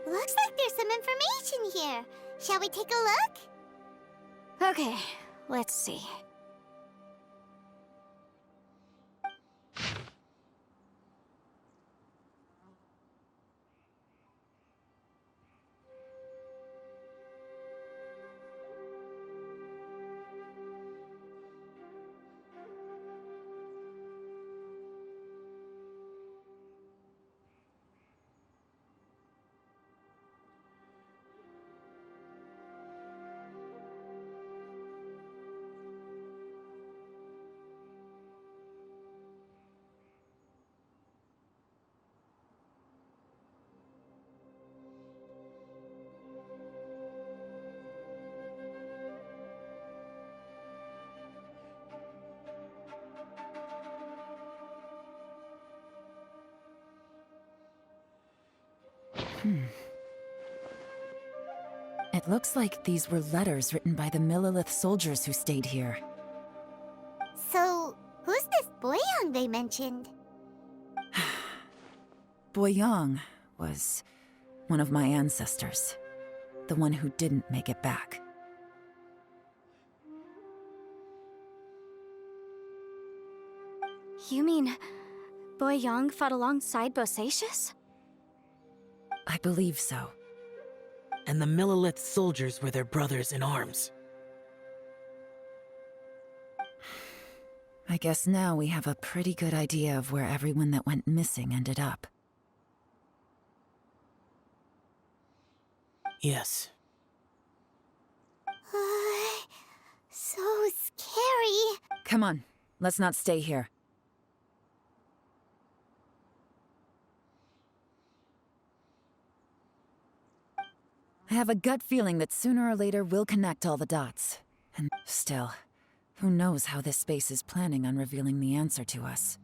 Looks like there's some information here. Shall we take a look? Okay, let's see. It looks like these were letters written by the Millilith soldiers who stayed here. So, who's this Boyang they mentioned? Boyang was one of my ancestors. The one who didn't make it back. You mean Boyang fought alongside Bosacius? I believe so. And the Millilith soldiers were their brothers in arms. I guess now we have a pretty good idea of where everyone that went missing ended up. Yes. So scary. Come on, let's not stay here. I have a gut feeling that sooner or later we'll connect all the dots. And still, who knows how this space is planning on revealing the answer to us.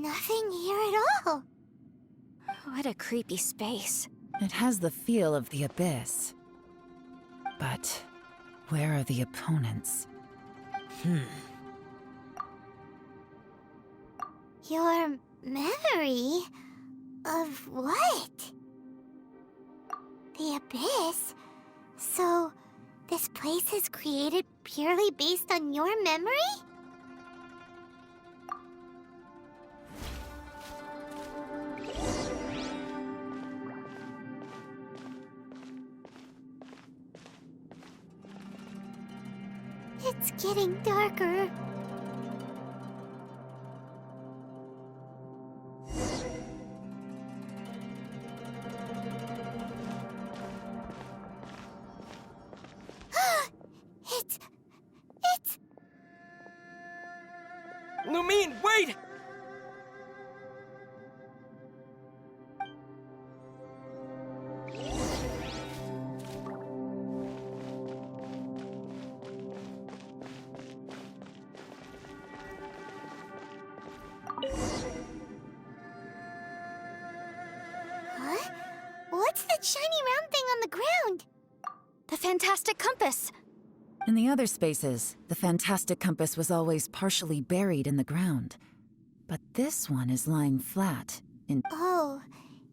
Nothing here at all. What a creepy space. It has the feel of the abyss. But where are the opponents? Your memory of what? The abyss? So, this place is created purely based on your memory? It's getting darker. It's... Lumine, wait! Huh? What's that shiny round thing on the ground? The fantastic compass! In the other spaces, the fantastic compass was always partially buried in the ground. But this one is lying flat in... Oh,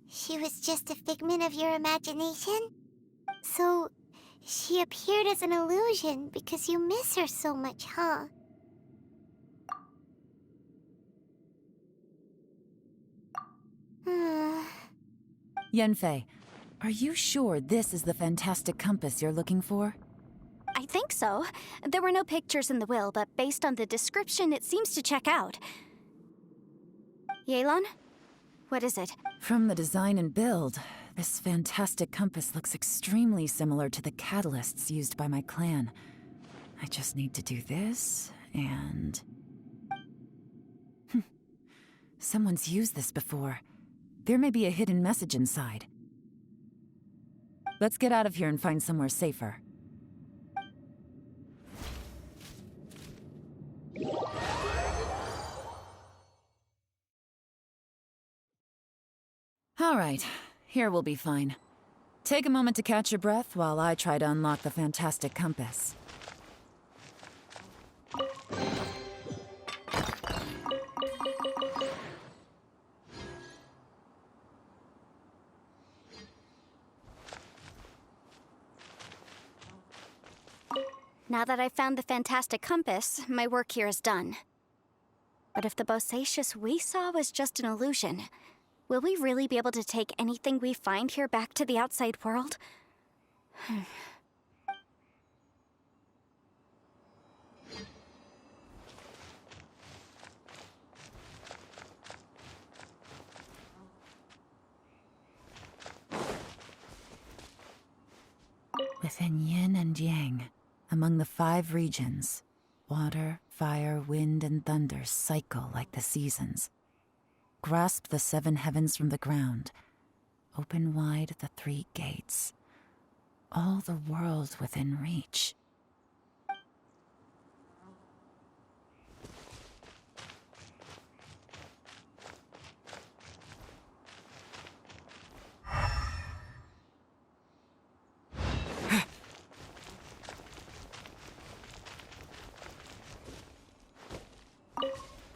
she was just a figment of your imagination? So, she appeared as an illusion because you miss her so much, huh? Yenfei, are you sure this is the fantastic compass you're looking for? I think so. There were no pictures in the will, but based on the description, it seems to check out. Yelan? What is it? From the design and build, this fantastic compass looks extremely similar to the catalysts used by my clan. I just need to do this, and... Someone's used this before. There may be a hidden message inside. Let's get out of here and find somewhere safer. All right, here we'll be fine. Take a moment to catch your breath while I try to unlock the fantastic compass. Now that I've found the fantastic compass, my work here is done. But if the bosacious we saw was just an illusion, will we really be able to take anything we find here back to the outside world? Within yin and yang, among the 5 regions, water, fire, wind, and thunder cycle like the seasons. Grasp the 7 heavens from the ground. Open wide the 3 gates. All the world within reach.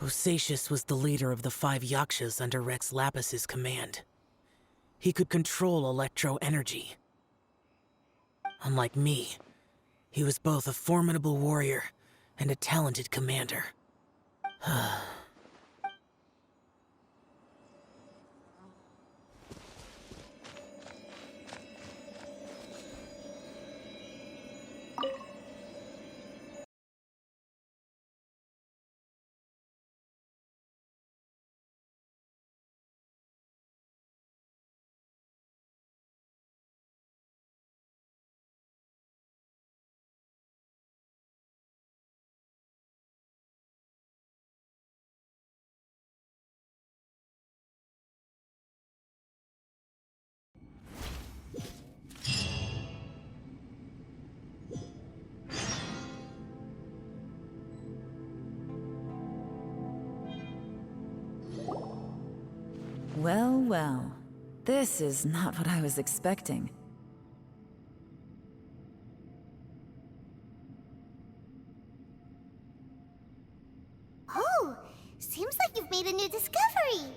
Bosacious was the leader of the 5 yakshas under Rex Lapis's command. He could control electro-energy. Unlike me, he was both a formidable warrior and a talented commander. well. This is not what I was expecting. Oh, seems like you've made a new discovery.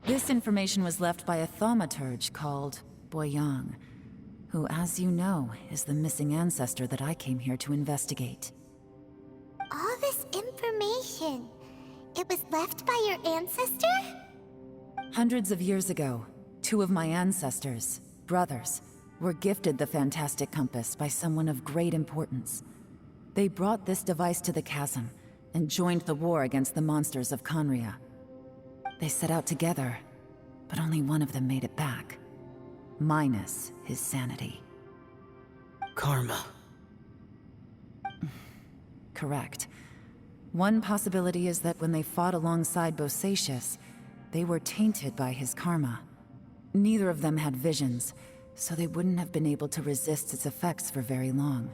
This information was left by a thaumaturge called Boyang, who, as you know, is the missing ancestor that I came here to investigate. All this information, it was left by your ancestor? Hundreds of years ago, two of my ancestors, brothers, were gifted the fantastic compass by someone of great importance. They brought this device to the chasm and joined the war against the monsters of Conria. They set out together, but only one of them made it back. Minus his sanity. Karma. Correct. One possibility is that when they fought alongside Bosacius, they were tainted by his karma. Neither of them had visions, so they wouldn't have been able to resist its effects for very long.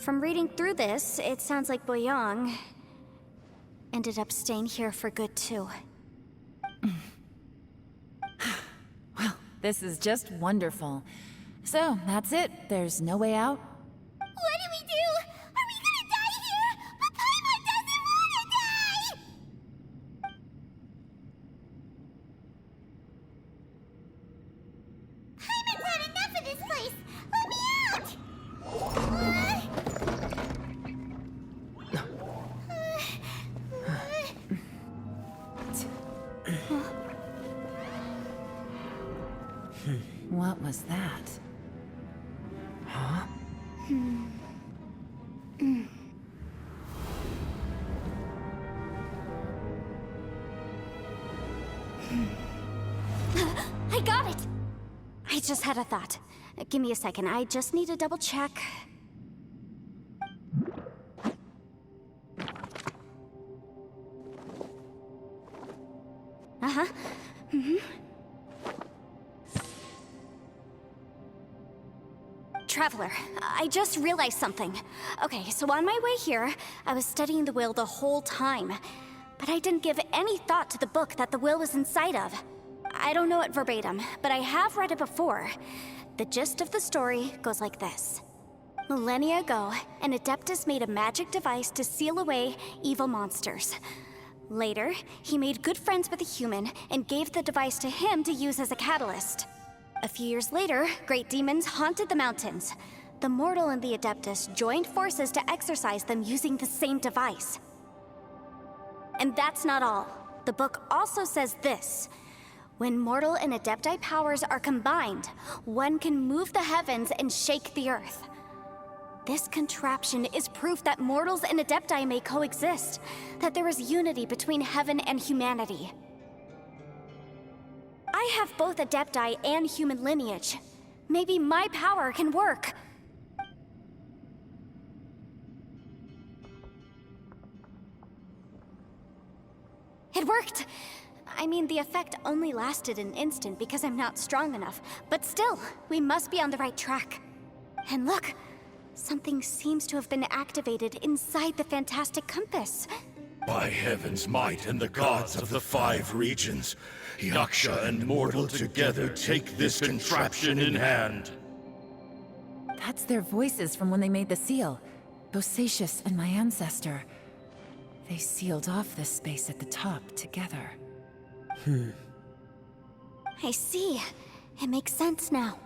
From reading through this, it sounds like Boyang ended up staying here for good too. Well, this is just wonderful. So, that's it. There's no way out? What do we do? Are we gonna die here? But Paimon doesn't wanna die! Paimon's had enough of this place! Let me out! What was that? Huh? I got it! I just had a thought. Give me a second, I just need to double check. Uh-huh. Traveler, I just realized something. Okay, so on my way here, I was studying the will the whole time. But I didn't give any thought to the book that the will was inside of. I don't know it verbatim, but I have read it before. The gist of the story goes like this. Millennia ago, an Adeptus made a magic device to seal away evil monsters. Later, he made good friends with a human and gave the device to him to use as a catalyst. A few years later, great demons haunted the mountains. The mortal and the Adeptus joined forces to exorcise them using the same device. And that's not all. The book also says this. When mortal and Adepti powers are combined, one can move the heavens and shake the earth. This contraption is proof that mortals and Adepti may coexist, that there is unity between heaven and humanity. I have both Adepti and human lineage. Maybe my power can work. It worked! I mean, the effect only lasted an instant because I'm not strong enough, but still, we must be on the right track. And look! Something seems to have been activated inside the fantastic compass. By heaven's might and the gods of the 5 regions, Yaksha and mortal together take this contraption in hand. That's their voices from when they made the seal. Bosacius and my ancestor. They sealed off this space at the top together. I see. It makes sense now.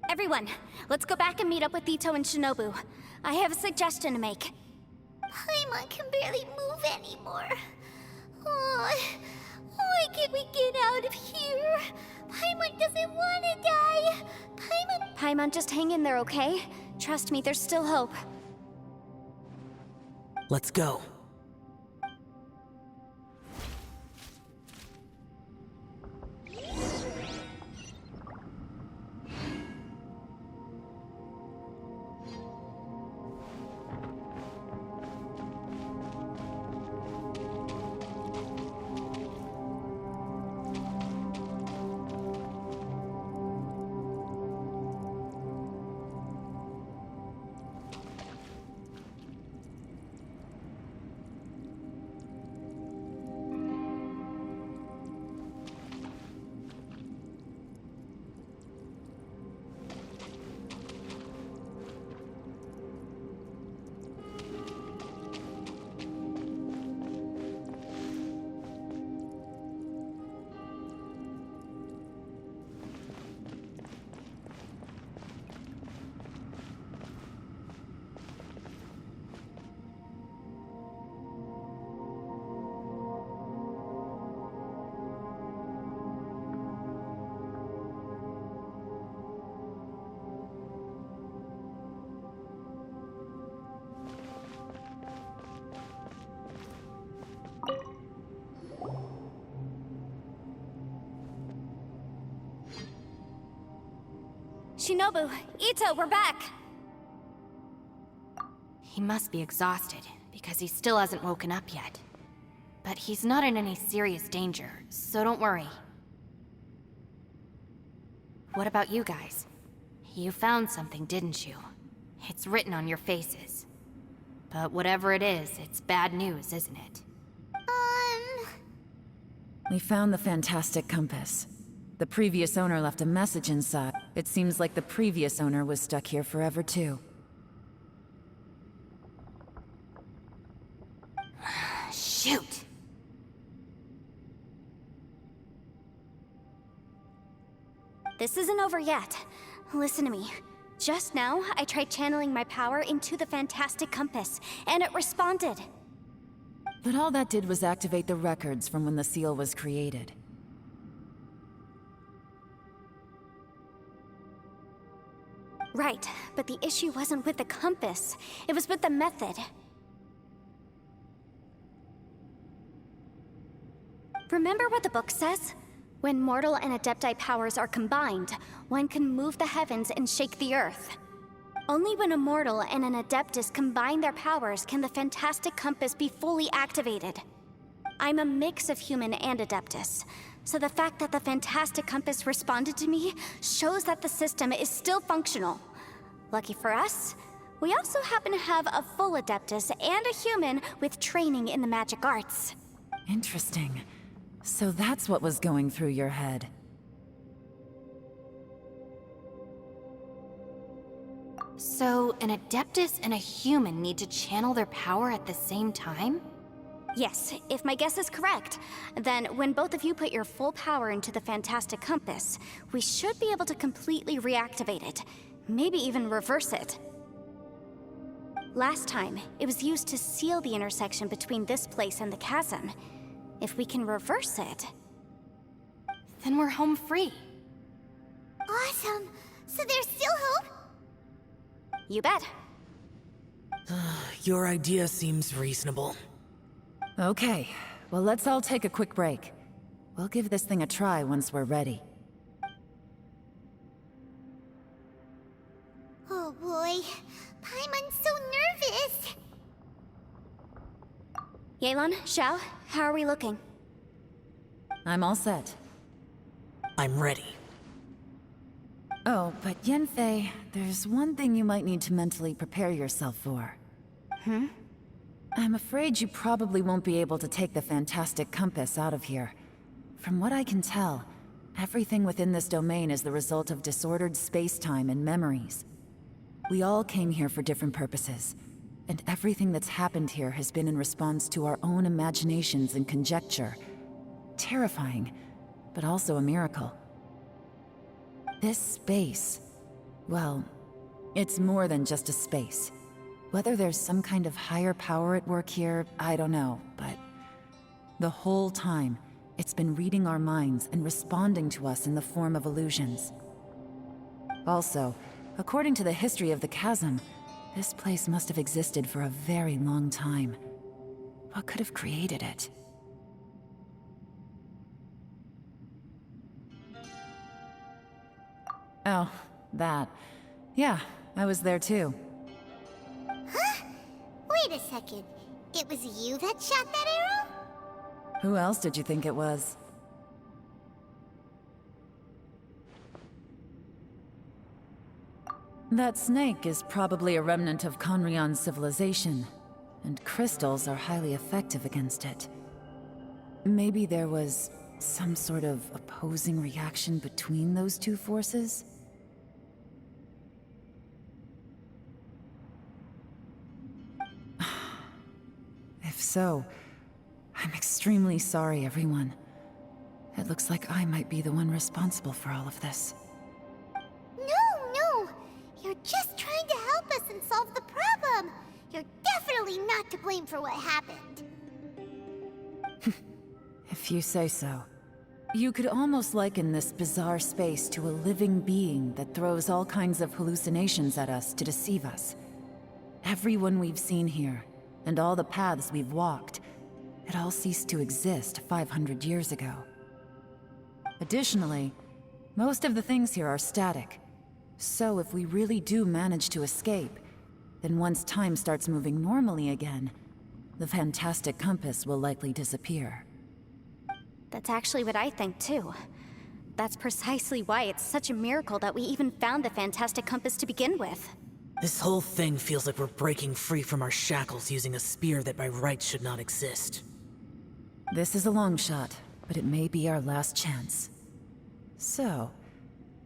Everyone, let's go back and meet up with Ito and Shinobu. I have a suggestion to make. Paimon can barely move anymore. Oh, why can't we get out of here? Paimon doesn't want to die. Paimon, just hang in there, okay? Trust me, there's still hope. Let's go. Shinobu, Ito, we're back! He must be exhausted, because he still hasn't woken up yet. But he's not in any serious danger, so don't worry. What about you guys? You found something, didn't you? It's written on your faces. But whatever it is, it's bad news, isn't it? We found the fantastic compass. The previous owner left a message inside. It seems like the previous owner was stuck here forever, too. Shoot! This isn't over yet. Listen to me. Just now, I tried channeling my power into the fantastic compass, and it responded. But all that did was activate the records from when the seal was created. Right, but the issue wasn't with the compass. It was with the method. Remember what the book says? When mortal and adepti powers are combined, one can move the heavens and shake the earth. Only when a mortal and an adeptus combine their powers can the fantastic compass be fully activated. I'm a mix of human and adeptus, so the fact that the fantastic compass responded to me shows that the system is still functional. Lucky for us, we also happen to have a full adeptus and a human with training in the magic arts. Interesting. So that's what was going through your head. So, an adeptus and a human need to channel their power at the same time? Yes, if my guess is correct, then when both of you put your full power into the fantastic compass, we should be able to completely reactivate it, maybe even reverse it. Last time, it was used to seal the intersection between this place and the chasm. If we can reverse it... Then we're home free. Awesome! So there's still hope? You bet. Your idea seems reasonable. Okay, well let's all take a quick break. We'll give this thing a try once we're ready. Oh boy, Paimon's so nervous! Yelan, Xiao, how are we looking? I'm all set. I'm ready. Oh, but Yanfei, there's one thing you might need to mentally prepare yourself for. I'm afraid you probably won't be able to take the fantastic compass out of here. From what I can tell, everything within this domain is the result of disordered space-time and memories. We all came here for different purposes, and everything that's happened here has been in response to our own imaginations and conjecture. Terrifying, but also a miracle. This space, well, it's more than just a space. Whether there's some kind of higher power at work here, I don't know, but the whole time, it's been reading our minds and responding to us in the form of illusions. Also, according to the history of the chasm, this place must have existed for a very long time. What could have created it? Oh, that. Yeah, I was there too. Huh? Wait a second. It was you that shot that arrow? Who else did you think it was? That snake is probably a remnant of Conrion's civilization, and crystals are highly effective against it. Maybe there was some sort of opposing reaction between those two forces? If so, I'm extremely sorry, everyone. It looks like I might be the one responsible for all of this. No! You're just trying to help us and solve the problem! You're definitely not to blame for what happened. If you say so. You could almost liken this bizarre space to a living being that throws all kinds of hallucinations at us to deceive us. Everyone we've seen here, and all the paths we've walked, it all ceased to exist 500 years ago. Additionally, most of the things here are static. So if we really do manage to escape, then once time starts moving normally again, the fantastic compass will likely disappear. That's actually what I think, too. That's precisely why it's such a miracle that we even found the fantastic compass to begin with. This whole thing feels like we're breaking free from our shackles using a spear that by rights should not exist. This is a long shot, but it may be our last chance. So,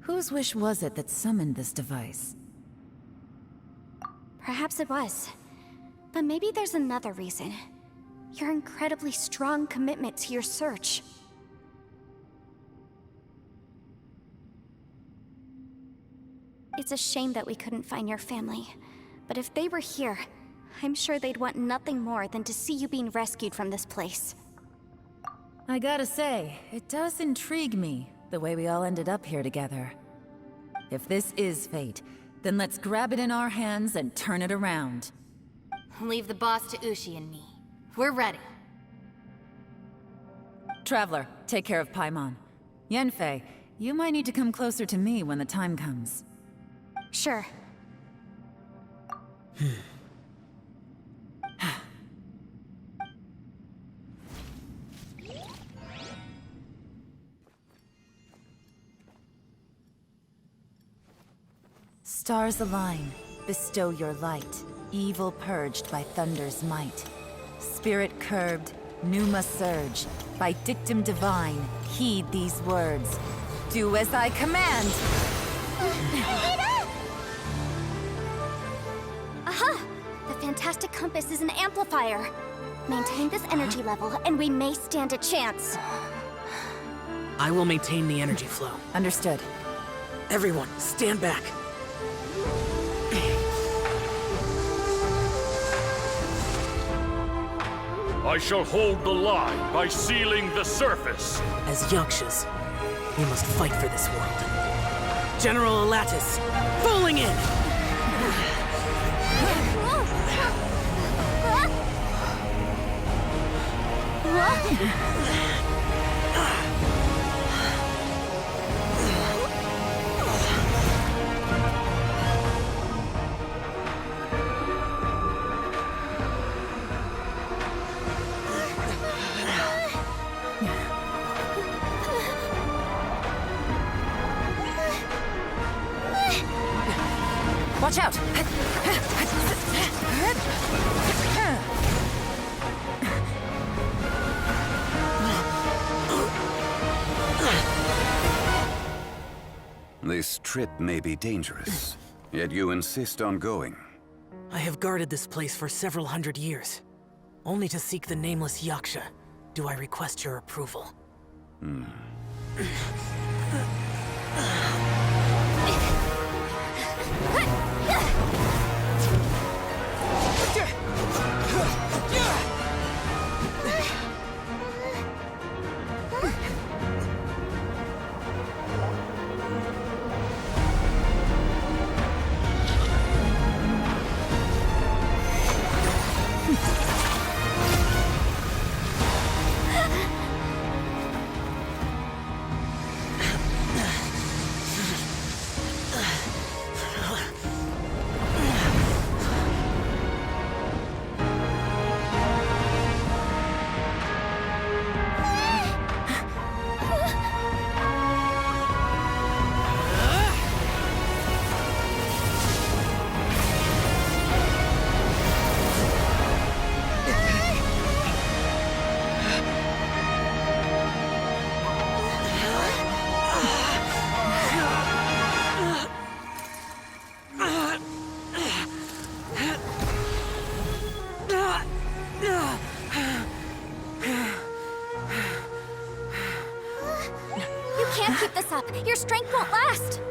whose wish was it that summoned this device? Perhaps it was. But maybe there's another reason. Your incredibly strong commitment to your search. It's a shame that we couldn't find your family. But if they were here, I'm sure they'd want nothing more than to see you being rescued from this place. I gotta say, it does intrigue me, the way we all ended up here together. If this is fate, Then let's grab it in our hands and turn it around. Leave the boss to Ushi and me. We're ready. Traveler, take care of Paimon. Yanfei, you might need to come closer to me when the time comes. Sure. Stars align, bestow your light. Evil purged by thunder's might. Spirit curbed, pneuma surge. By dictum divine, heed these words. Do as I command! Aha! The fantastic compass is an amplifier. Maintain this energy level, and we may stand a chance. I will maintain the energy flow. Understood. Everyone, stand back. I shall hold the line by sealing the surface. As Yakshas, we must fight for this world. General Elatus, falling in! Watch out! This trip may be dangerous, yet you insist on going. I have guarded this place for several hundred years. Only to seek the nameless Yaksha do I request your approval. You can't keep this up. Your strength won't last.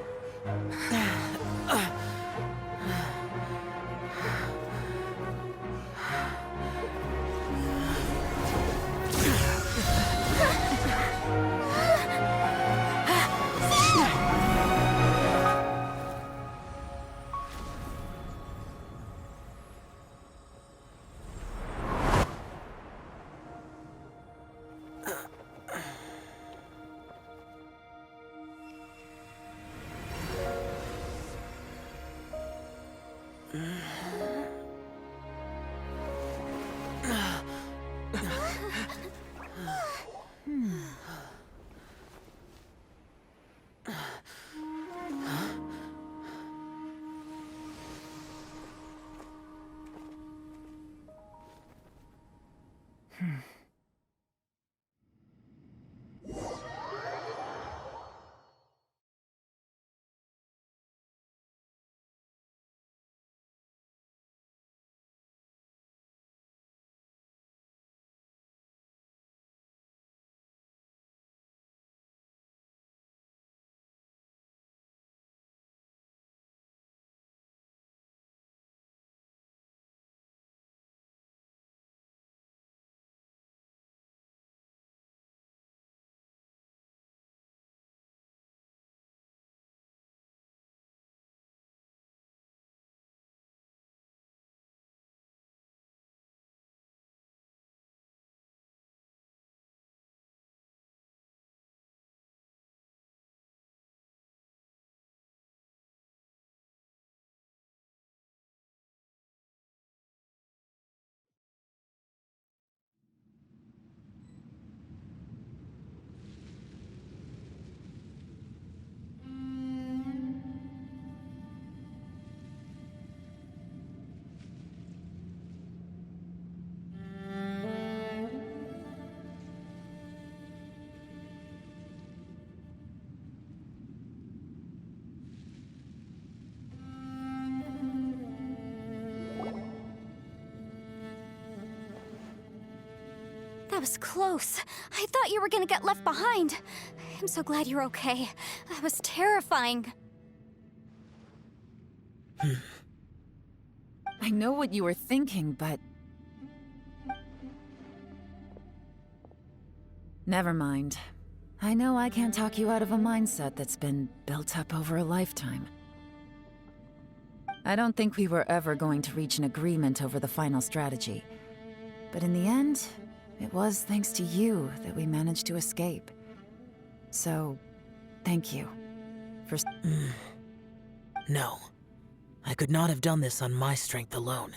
That was close. I thought you were gonna get left behind. I'm so glad you're okay. That was terrifying. I know what you were thinking, but... Never mind. I know I can't talk you out of a mindset that's been built up over a lifetime. I don't think we were ever going to reach an agreement over the final strategy. But in the end, it was thanks to you that we managed to escape. So, thank you for... No. I could not have done this on my strength alone.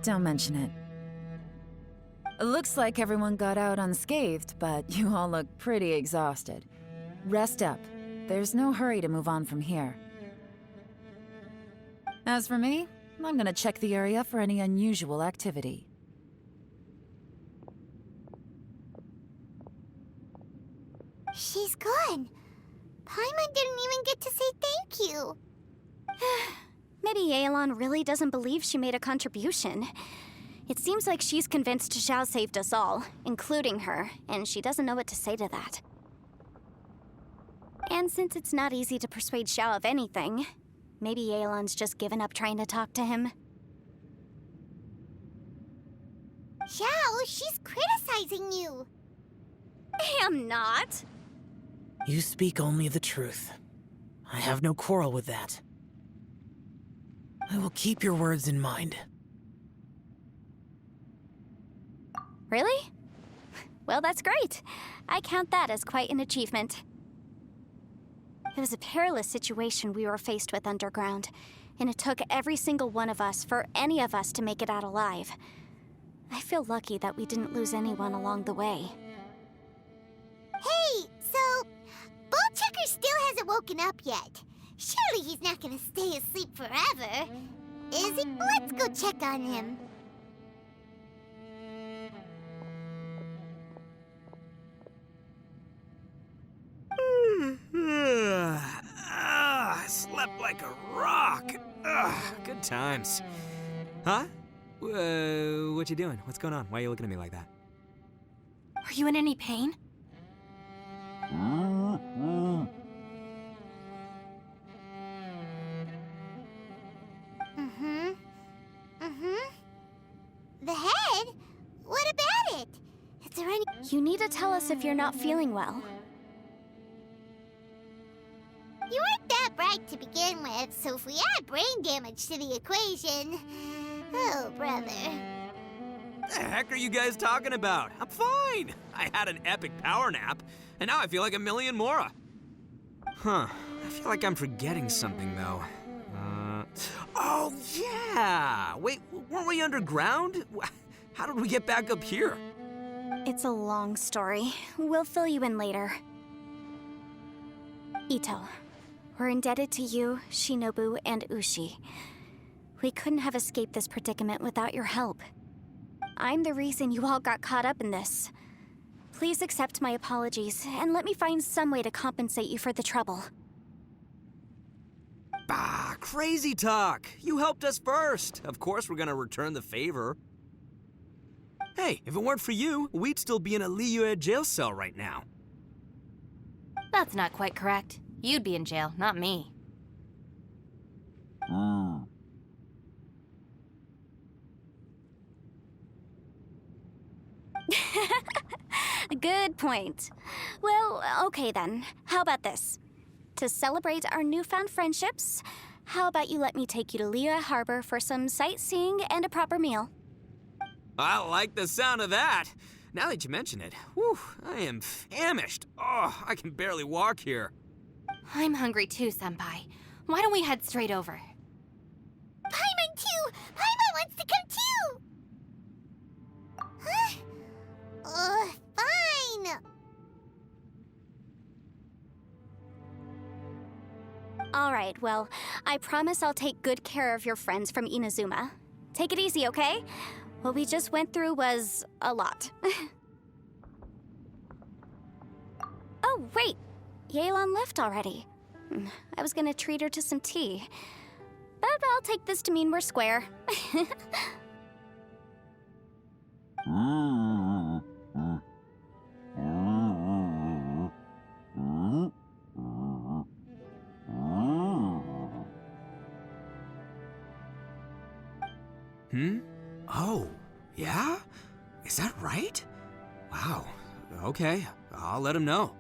Don't mention it. It looks like everyone got out unscathed, but you all look pretty exhausted. Rest up. There's no hurry to move on from here. As for me, I'm gonna check the area for any unusual activity. She's gone. Paimon didn't even get to say thank you. Maybe Yelan really doesn't believe she made a contribution. It seems like she's convinced Xiao saved us all, including her, and she doesn't know what to say to that. And since it's not easy to persuade Xiao of anything, maybe Yelan's just given up trying to talk to him. Xiao, she's criticizing you. I am not. You speak only the truth. I have no quarrel with that. I will keep your words in mind. Really? Well, that's great. I count that as quite an achievement. It was a perilous situation we were faced with underground, and it took every single one of us for any of us to make it out alive. I feel lucky that we didn't lose anyone along the way. Hey, so... Ballchecker still hasn't woken up yet. Surely he's not gonna stay asleep forever. Is he? Let's go check on him. Slept like a rock. Good times. Huh? What you doing? What's going on? Why are you looking at me like that? Are you in any pain? The head? What about it? Is there any... You need to tell us if you're not feeling well. You weren't that bright to begin with, so if we add brain damage to the equation... Oh, brother. The heck are you guys talking about? I'm fine. I had an epic power nap, and now I feel like a million more. Huh. I feel like I'm forgetting something, though. Oh, yeah! Wait, weren't we underground? How did we get back up here? It's a long story. We'll fill you in later. Ito, we're indebted to you, Shinobu, and Ushi. We couldn't have escaped this predicament without your help. I'm the reason you all got caught up in this. Please accept my apologies, and let me find some way to compensate you for the trouble. Bah, crazy talk! You helped us first! Of course we're gonna return the favor. Hey, if it weren't for you, we'd still be in a Liyue jail cell right now. That's not quite correct. You'd be in jail, not me. Good point. Well, okay then. How about this? To celebrate our newfound friendships, how about you let me take you to Liyue Harbor for some sightseeing and a proper meal? I like the sound of that. Now that you mention it, whew, I am famished. Oh, I can barely walk here. I'm hungry too, Senpai. Why don't we head straight over? Paimon too! Paimon wants to come too! Huh? Fine. All right, well, I promise I'll take good care of your friends from Inazuma. Take it easy, okay? What we just went through was a lot. Oh, wait! Yelan left already. I was gonna treat her to some tea. But I'll take this to mean we're square. Hmm? Oh, yeah? Is that right? Wow. Okay, I'll let him know.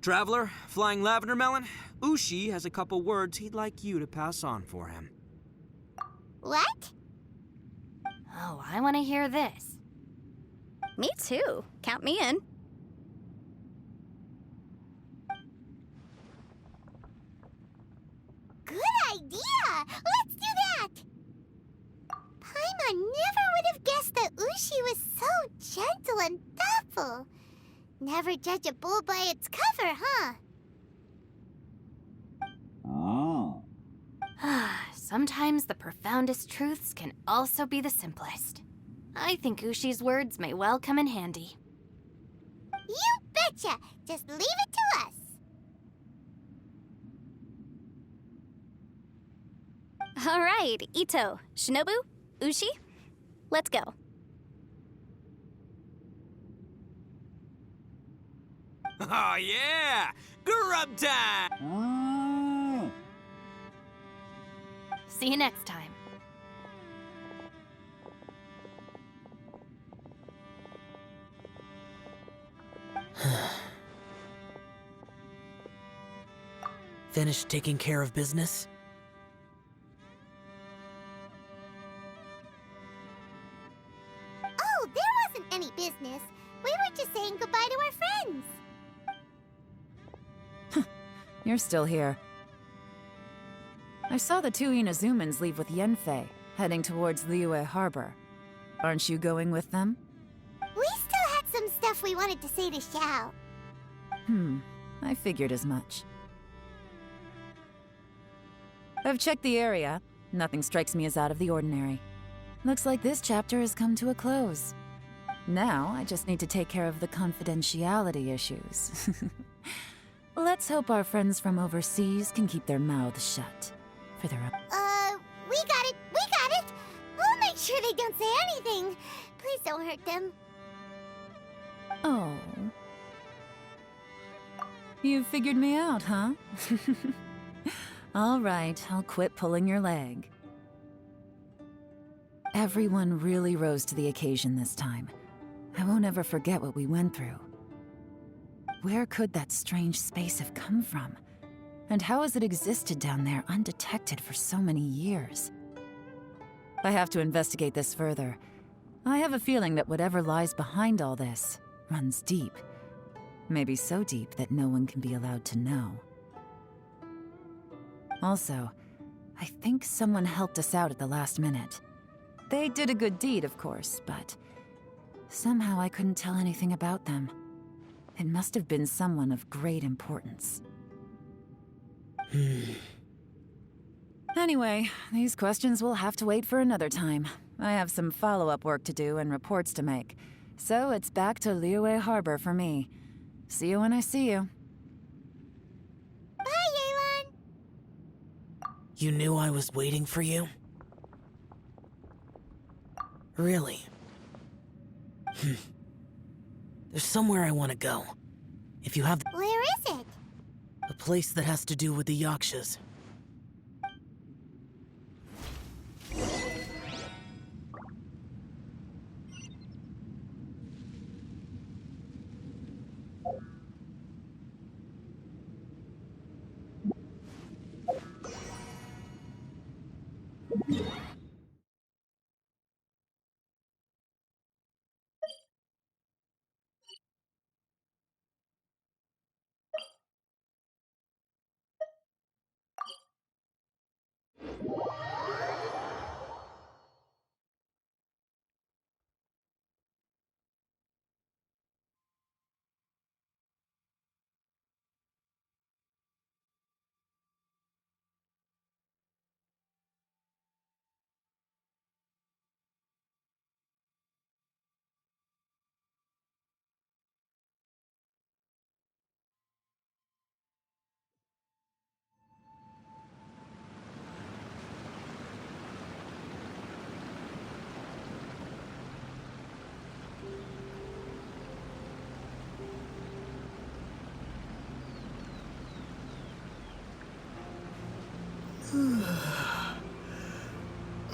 Traveler, Flying Lavender Melon, Ushi has a couple words he'd like you to pass on for him. What? Oh, I want to hear this. Me too. Count me in. Good idea! Let's do that! Paimon never would have guessed that Ushi was so gentle and thoughtful. Never judge a bull by its cover, huh? Sometimes the profoundest truths can also be the simplest. I think Ushi's words may well come in handy. You betcha! Just leave it to us. All right, Ito, Shinobu, Ushi, let's go. Oh yeah! Grub time! See you next time. Finished taking care of business? Oh, there wasn't any business. We were just saying goodbye to our friends. You're still here. I saw the two Inazumans leave with Yenfei, heading towards Liyue Harbor. Aren't you going with them? We still had some stuff we wanted to say to Xiao. I figured as much. I've checked the area. Nothing strikes me as out of the ordinary. Looks like this chapter has come to a close. Now, I just need to take care of the confidentiality issues. Let's hope our friends from overseas can keep their mouths shut. For their We got it! We got it! We'll make sure they don't say anything. Please don't hurt them. Oh. You figured me out, huh? All right, I'll quit pulling your leg. Everyone really rose to the occasion this time. I won't ever forget what we went through. Where could that strange space have come from? And how has it existed down there undetected for so many years? I have to investigate this further. I have a feeling that whatever lies behind all this runs deep. Maybe so deep that no one can be allowed to know. Also, I think someone helped us out at the last minute. They did a good deed, of course, but somehow I couldn't tell anything about them. It must have been someone of great importance. Anyway, these questions will have to wait for another time. I have some follow-up work to do and reports to make. So it's back to Liyue Harbor for me. See you when I see you. Bye, Yelan! You knew I was waiting for you? Really? There's somewhere I want to go. If you have Where is it? a place that has to do with the Yakshas.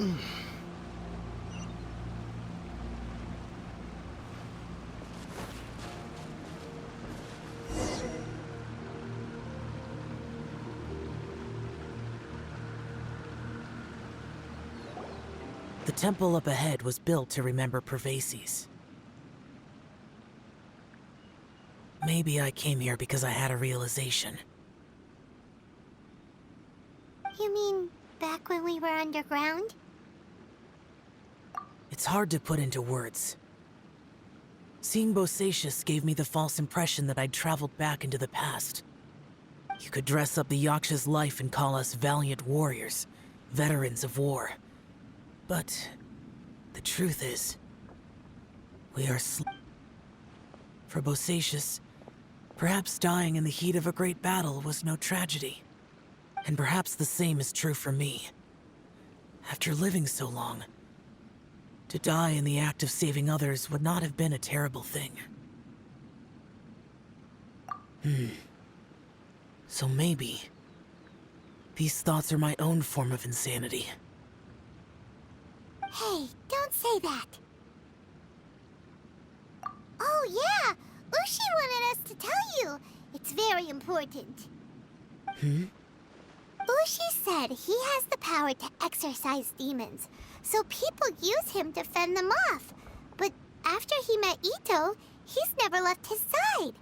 The temple up ahead was built to remember Pervases. Maybe I came here because I had a realization. You mean back when we were underground? It's hard to put into words. Seeing Bosacius gave me the false impression that I'd traveled back into the past. You could dress up the Yaksha's life and call us valiant warriors, veterans of war. But the truth is, we are For Bosacius, perhaps dying in the heat of a great battle was no tragedy. And perhaps the same is true for me. After living so long, to die in the act of saving others would not have been a terrible thing. So maybe these thoughts are my own form of insanity. Hey, don't say that. Oh yeah, Ushi wanted us to tell you. It's very important. Ushi said he has the power to exorcise demons, so people use him to fend them off. But after he met Ito, he's never left his side.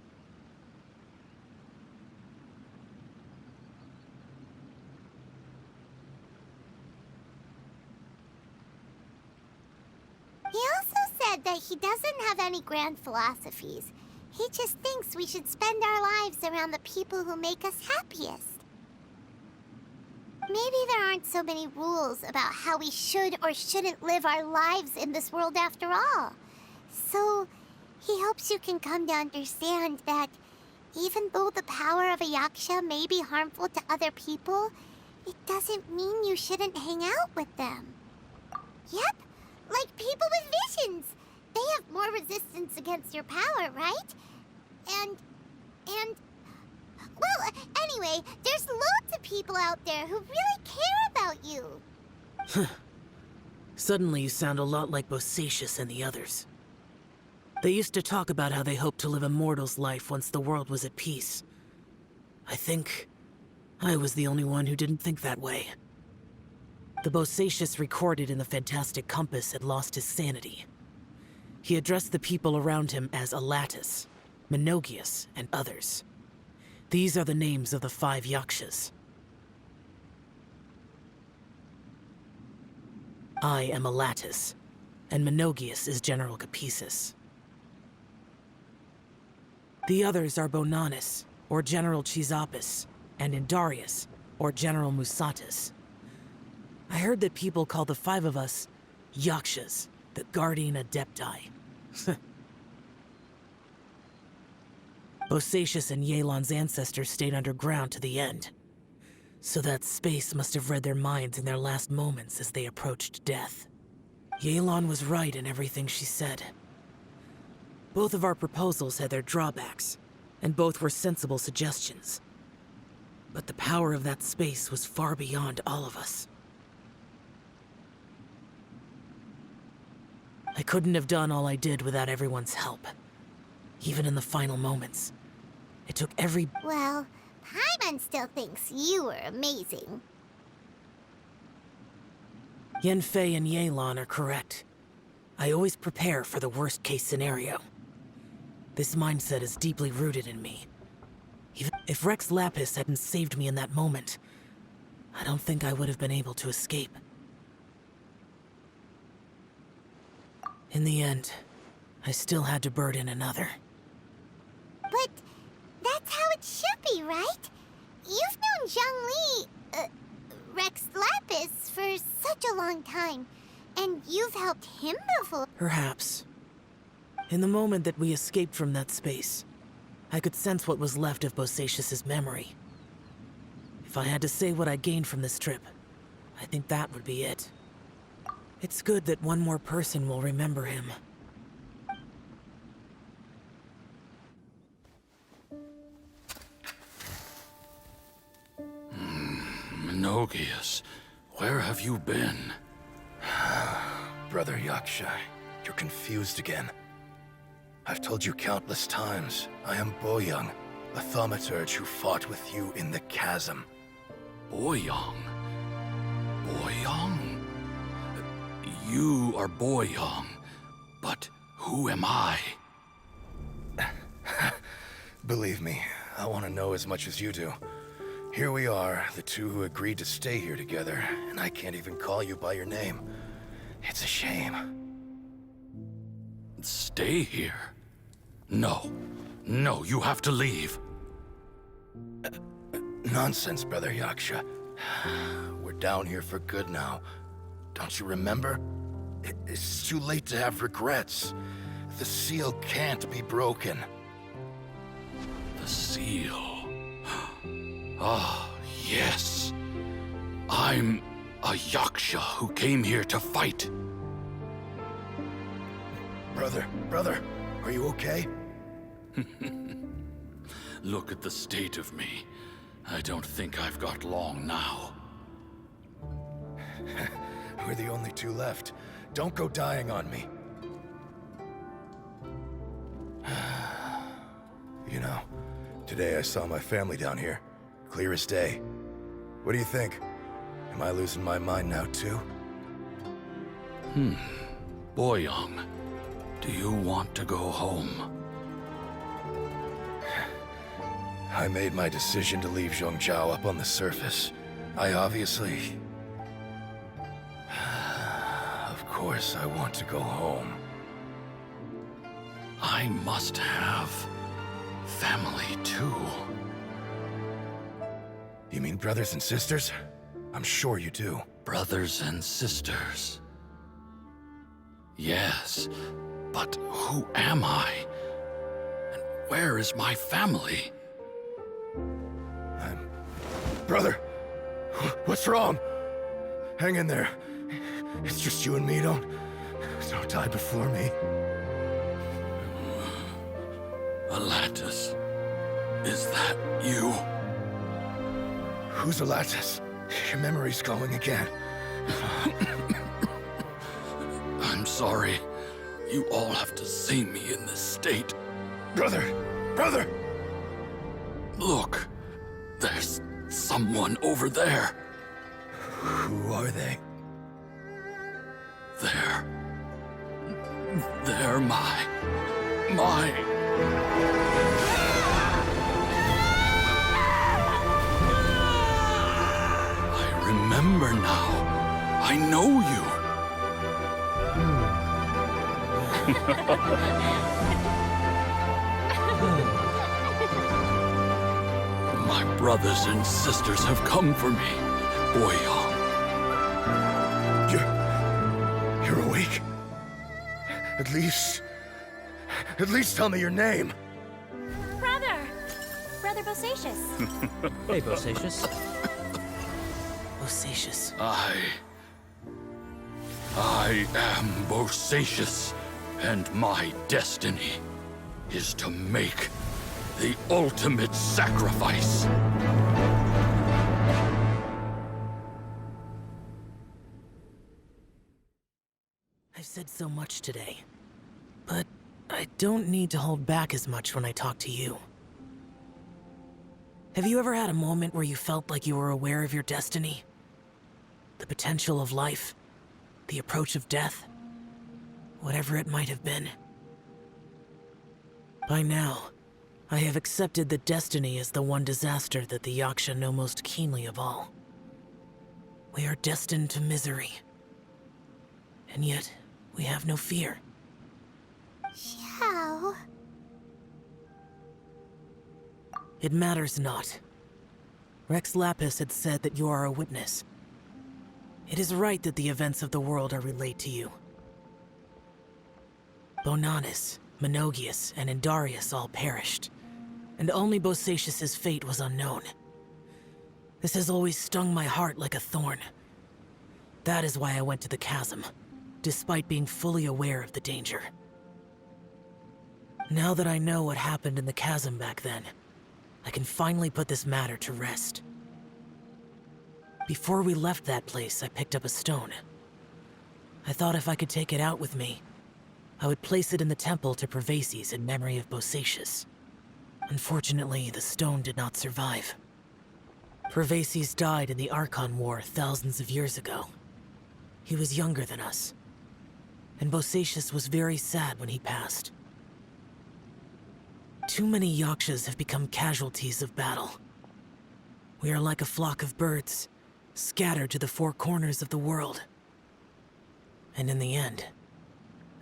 He also said that he doesn't have any grand philosophies. He just thinks we should spend our lives around the people who make us happiest. Maybe there aren't so many rules about how we should or shouldn't live our lives in this world after all. So, he hopes you can come to understand that even though the power of a yaksha may be harmful to other people, it doesn't mean you shouldn't hang out with them. Yep, like people with visions. They have more resistance against your power, right? And... Well, anyway, there's loads of people out there who really care about you. Suddenly you sound a lot like Bosacius and the others. They used to talk about how they hoped to live a mortal's life once the world was at peace. I think I was the only one who didn't think that way. The Bosacius recorded in the fantastic compass had lost his sanity. He addressed the people around him as Alatus, Menogius, and others. These are the names of the 5 Yakshas. I am Alatus, and Menogius is General Capisis. The others are Bonanis, or General Chisapis, and Indarius, or General Musatus. I heard that people call the 5 of us Yakshas, the Guardian Adepti. Bosacius and Yelan's ancestors stayed underground to the end. So that space must have read their minds in their last moments as they approached death. Yelan was right in everything she said. Both of our proposals had their drawbacks, and both were sensible suggestions. But the power of that space was far beyond all of us. I couldn't have done all I did without everyone's help. Even in the final moments. It took every... Well, Paimon still thinks you were amazing. Yanfei and Yelan are correct. I always prepare for the worst-case scenario. This mindset is deeply rooted in me. Even if Rex Lapis hadn't saved me in that moment, I don't think I would have been able to escape. In the end, I still had to burden another. But that's how it should be, right? You've known Zhongli, Rex Lapis, for such a long time, and you've helped him before. Perhaps. In the moment that we escaped from that space, I could sense what was left of Bosacius's memory. If I had to say what I gained from this trip, I think that would be it. It's good that one more person will remember him. Menogius, where have you been? Brother Yaksha, you're confused again. I've told you countless times, I am Boyoung, a thaumaturge who fought with you in the chasm. Boyoung? Boyoung? You are Boyoung, but who am I? Believe me, I want to know as much as you do. Here we are, the two who agreed to stay here together, and I can't even call you by your name. It's a shame. Stay here? No. No, you have to leave. Nonsense, Brother Yaksha. We're down here for good now. Don't you remember? It's too late to have regrets. The seal can't be broken. The seal. Ah, yes. I'm a Yaksha who came here to fight. Brother, are you okay? Look at the state of me. I don't think I've got long now. We're the only two left. Don't go dying on me. You know, today I saw my family down here. Clear as day. What do you think? Am I losing my mind now, too? Boyoung, do you want to go home? I made my decision to leave Zhongzhou up on the surface. I obviously... Of course I want to go home. I must have family too. You mean brothers and sisters? I'm sure you do. Brothers and sisters. Yes, but who am I? And where is my family? Brother! What's wrong? Hang in there. It's just you and me, don't die before me. Alatus, is that you? Who's Alatus? Your memory's going again. I'm sorry. You all have to see me in this state. Brother! Look, there's someone over there. Who are they? They're my... I remember now. I know you. My brothers and sisters have come for me, Boyoung. You're awake? At least tell me your name. Brother Bosacious. Hey, Bosacious. Bosacious. I am Bosacious, and my destiny is to make the ultimate sacrifice. I've said so much today, but I don't need to hold back as much when I talk to you. Have you ever had a moment where you felt like you were aware of your destiny? The potential of life? The approach of death? Whatever it might have been. By now, I have accepted that destiny is the one disaster that the Yaksha know most keenly of all. We are destined to misery. And yet, we have no fear. Xiao. It matters not. Rex Lapis had said that you are a witness. It is right that the events of the world are relayed to you. Bonanis, Menogius, and Indarius all perished, and only Bosacius's fate was unknown. This has always stung my heart like a thorn. That is why I went to the chasm, despite being fully aware of the danger. Now that I know what happened in the chasm back then, I can finally put this matter to rest. Before we left that place, I picked up a stone. I thought if I could take it out with me, I would place it in the temple to Pervases in memory of Bosacius. Unfortunately, the stone did not survive. Pervases died in the Archon War thousands of years ago. He was younger than us, and Bosacius was very sad when he passed. Too many Yakshas have become casualties of battle. We are like a flock of birds, scattered to the four corners of the world. And in the end,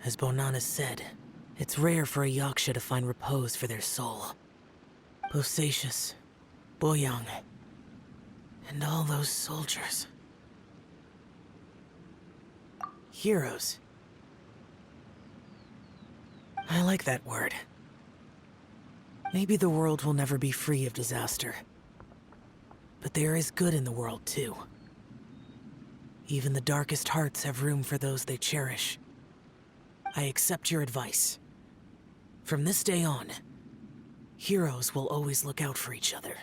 as Bonanas said, it's rare for a Yaksha to find repose for their soul. Bosacius, Boyang, and all those soldiers. Heroes. I like that word. Maybe the world will never be free of disaster. But there is good in the world, too. Even the darkest hearts have room for those they cherish. I accept your advice. From this day on, heroes will always look out for each other.